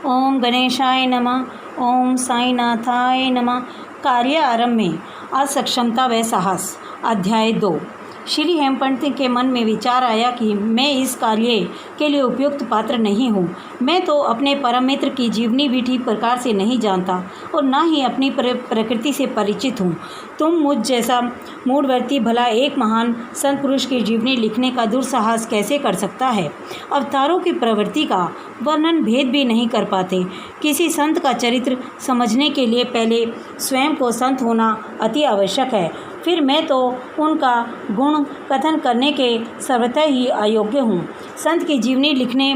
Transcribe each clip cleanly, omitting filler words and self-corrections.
ओम गणेशाय नमः। ओम साईनाथाय नमः। कार्य आरंभ में आज सक्षमता व साहस। अध्याय 2। श्री हेमपंत के मन में विचार आया कि मैं इस कार्य के लिए उपयुक्त पात्र नहीं हूँ। मैं तो अपने परम मित्र की जीवनी भी ठीक प्रकार से नहीं जानता और न ही अपनी प्रकृति से परिचित हूँ। तुम मुझ जैसा मूढ़वर्ती भला एक महान संत पुरुष की जीवनी लिखने का दुस्साहस कैसे कर सकता है। अवतारों की प्रवृत्ति का वर्णन भेद भी नहीं कर पाते। किसी संत का चरित्र समझने के लिए पहले स्वयं को संत होना अति आवश्यक है, फिर मैं तो उनका गुण कथन करने के सर्वथा ही अयोग्य हूँ। संत की जीवनी लिखने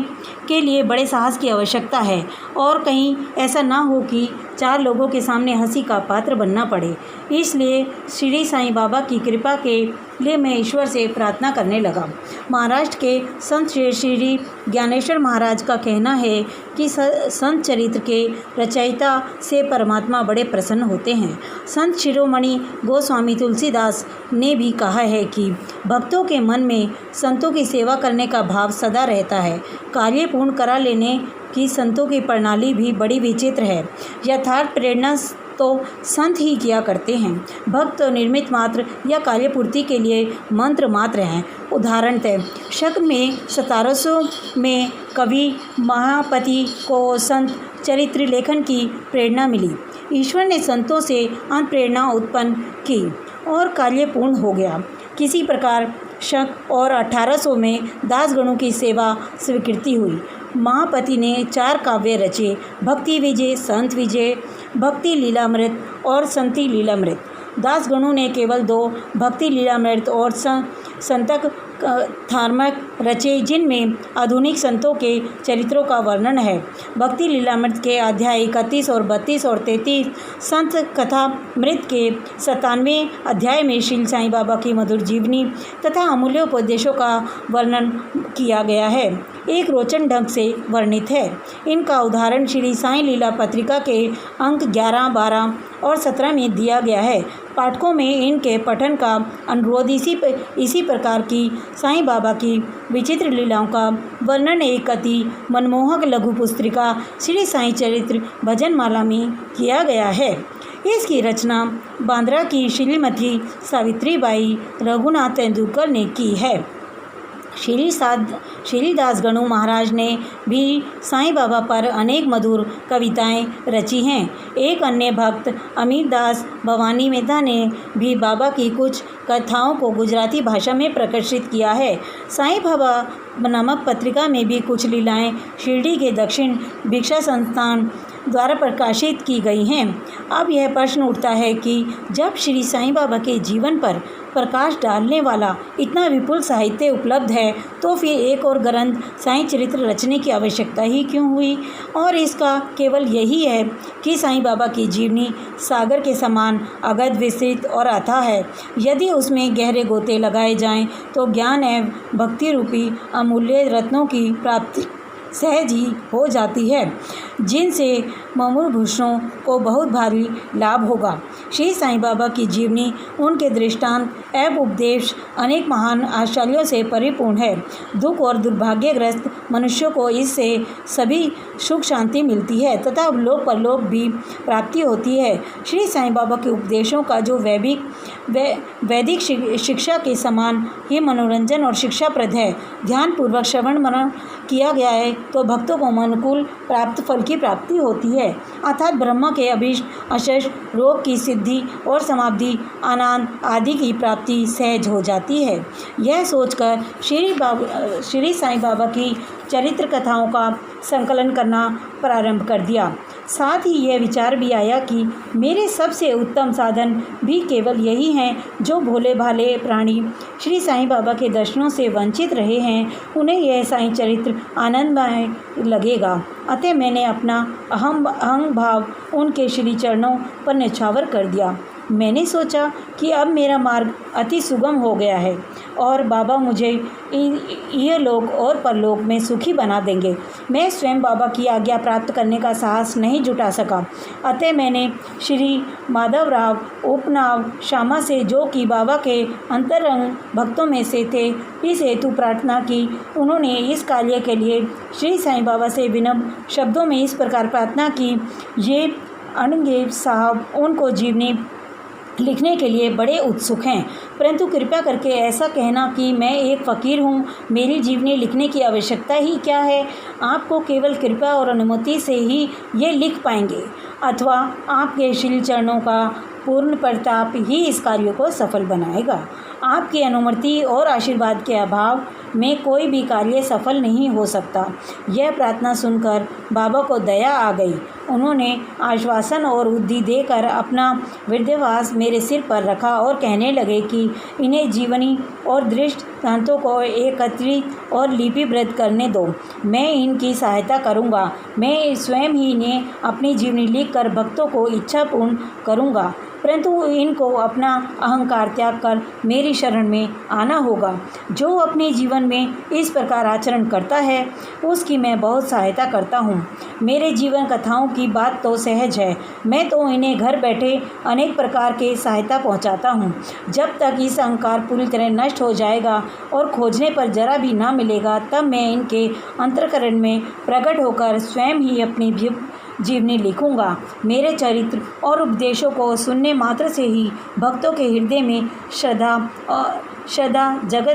के लिए बड़े साहस की आवश्यकता है और कहीं ऐसा ना हो कि चार लोगों के सामने हंसी का पात्र बनना पड़े। इसलिए श्री साईं बाबा की कृपा के लिए मैं ईश्वर से प्रार्थना करने लगा। महाराष्ट्र के संत श्री ज्ञानेश्वर महाराज का कहना है कि संत चरित्र के रचयिता से परमात्मा बड़े प्रसन्न होते हैं। संत शिरोमणि गोस्वामी तुलसीदास ने भी कहा है कि भक्तों के मन में संतों की सेवा करने का भाव सदा रहता है। कार्य पूर्ण करा लेने की संतों की प्रणाली भी बड़ी विचित्र है। यथार्थ प्रेरणा तो संत ही किया करते हैं। भक्त तो निर्मित मात्र या कार्यपूर्ति के लिए मंत्र मात्र हैं। उदाहरणतः शक में 1700 में कवि महापति को संत चरित्र लेखन की प्रेरणा मिली। ईश्वर ने संतों से अंत प्रेरणा उत्पन्न की और कार्य पूर्ण हो गया। किसी प्रकार शक और 1800 में दासगणों की सेवा स्वीकृति हुई। महापति ने 4 काव्य रचे, भक्ति विजय, संत विजय, भक्ति लीलामृत और संति लीलामृत। दासगणों ने केवल 2 भक्ति लीलामृत और संतक थार्मक रचे, जिनमें आधुनिक संतों के चरित्रों का वर्णन है। भक्ति लीलामृत के अध्याय 31 और 32 और 33, संत कथामृत के 97वें अध्याय में श्री साईं बाबा की मधुर जीवनी तथा अमूल्य उपदेशों का वर्णन किया गया है, एक रोचन ढंग से वर्णित है। इनका उदाहरण श्री साईं लीला पत्रिका के अंक 11, 12 और 17 में दिया गया है। पाठकों में इनके पठन का अनुरोध इसी प्रकार की साईं बाबा की विचित्र लीलाओं का वर्णन एक अति मनमोहक लघु पुस्तिका श्री साईं चरित्र भजनमाला में किया गया है। इसकी रचना बांद्रा की श्रीमती सावित्रीबाई रघुनाथ तेंदुलकर ने की है। श्री दासगणु महाराज ने भी साईं बाबा पर अनेक मधुर कविताएं रची हैं। एक अन्य भक्त अमीरदास भवानी मेहता ने भी बाबा की कुछ कथाओं को गुजराती भाषा में प्रकाशित किया है। साईं बाबा नामक पत्रिका में भी कुछ लीलाएं शिरडी के दक्षिण भिक्षा संस्थान द्वारा प्रकाशित की गई हैं। अब यह प्रश्न उठता है कि जब श्री साईं बाबा के जीवन पर प्रकाश डालने वाला इतना विपुल साहित्य उपलब्ध है, तो फिर एक और ग्रंथ साईं चरित्र रचने की आवश्यकता ही क्यों हुई। और इसका केवल यही है कि साईं बाबा की जीवनी सागर के समान अगध, विस्तृत और अथाह है। यदि उसमें गहरे गोते लगाए जाएं, तो ज्ञान एवं भक्ति रूपी अमूल्य रत्नों की प्राप्ति सहज ही हो जाती है, जिनसे मुमुक्षुओं को बहुत भारी लाभ होगा। श्री साईं बाबा की जीवनी, उनके दृष्टांत एवं उपदेश अनेक महान आश्चर्यों से परिपूर्ण है। दुख और दुर्भाग्यग्रस्त मनुष्यों को इससे सभी सुख शांति मिलती है तथा लोक परलोक भी प्राप्ति होती है। श्री साईं बाबा के उपदेशों का जो वैदिक शिक्षा के समान ही मनोरंजन और शिक्षाप्रद है, ध्यानपूर्वक श्रवण मनन किया गया है तो भक्तों को अनुकूल प्राप्त फल की प्राप्ति होती है, अर्थात ब्रह्म के अभीष्ट अशेष रोग की सिद्धि और समाप्ति, आनंद आदि की प्राप्ति सहज हो जाती है। यह सोचकर श्री साईं बाबा की चरित्र कथाओं का संकलन करना प्रारंभ कर दिया। साथ ही यह विचार भी आया कि मेरे सबसे उत्तम साधन भी केवल यही हैं जो भोले भाले प्राणी श्री साईं बाबा के दर्शनों से वंचित रहे हैं, उन्हें यह साईं चरित्र आनंदमय लगेगा। अतः मैंने अपना अहम भाव उनके श्री चरणों पर न्यौछावर कर दिया मैंने सोचा कि अब मेरा मार्ग अति सुगम हो गया है और बाबा मुझे इहलोक और परलोक में सुखी बना देंगे। मैं स्वयं बाबा की आज्ञा प्राप्त करने का साहस नहीं जुटा सका। अतः मैंने श्री माधवराव उपनाव श्यामा से, जो कि बाबा के अंतरंग भक्तों में से थे, इस हेतु प्रार्थना की। उन्होंने इस कार्य के लिए श्री साईं बाबा से विनम्र शब्दों में इस प्रकार प्रार्थना की। ये अणंगेब साहब उनको जीवनी लिखने के लिए बड़े उत्सुक हैं, परंतु कृपया करके ऐसा कहना कि मैं एक फ़कीर हूँ, मेरी जीवनी लिखने की आवश्यकता ही क्या है। आपको केवल कृपा और अनुमति से ही ये लिख पाएंगे, अथवा आपके श्री चरणों का पूर्ण प्रताप ही इस कार्य को सफल बनाएगा। आपकी अनुमति और आशीर्वाद के अभाव में कोई भी कार्य सफल नहीं हो सकता। यह प्रार्थना सुनकर बाबा को दया आ गई। उन्होंने आश्वासन और बुद्धि देकर अपना वृद्धावास मेरे सिर पर रखा और कहने लगे कि इन्हें जीवनी और दृष्टांतों को एकत्रित और लिपिबद्ध करने दो। मैं इनकी सहायता करूँगा। मैं स्वयं ही इन्हें अपनी जीवनी लिखकर भक्तों को इच्छा पूर्ण करूँगा, परंतु इनको अपना अहंकार त्याग कर मेरी शरण में आना होगा। जो अपने जीवन में इस प्रकार आचरण करता है, उसकी मैं बहुत सहायता करता हूँ। मेरे जीवन कथाओं की बात तो सहज है, मैं तो इन्हें घर बैठे अनेक प्रकार के सहायता पहुँचाता हूँ। जब तक इस अहंकार पूरी तरह नष्ट हो जाएगा और खोजने पर जरा भी ना मिलेगा, तब मैं इनके अंतःकरण में प्रकट होकर स्वयं ही अपनी जीवनी लिखूंगा। मेरे चरित्र और उपदेशों को सुनने मात्र से ही भक्तों के हृदय में श्रद्धा जगत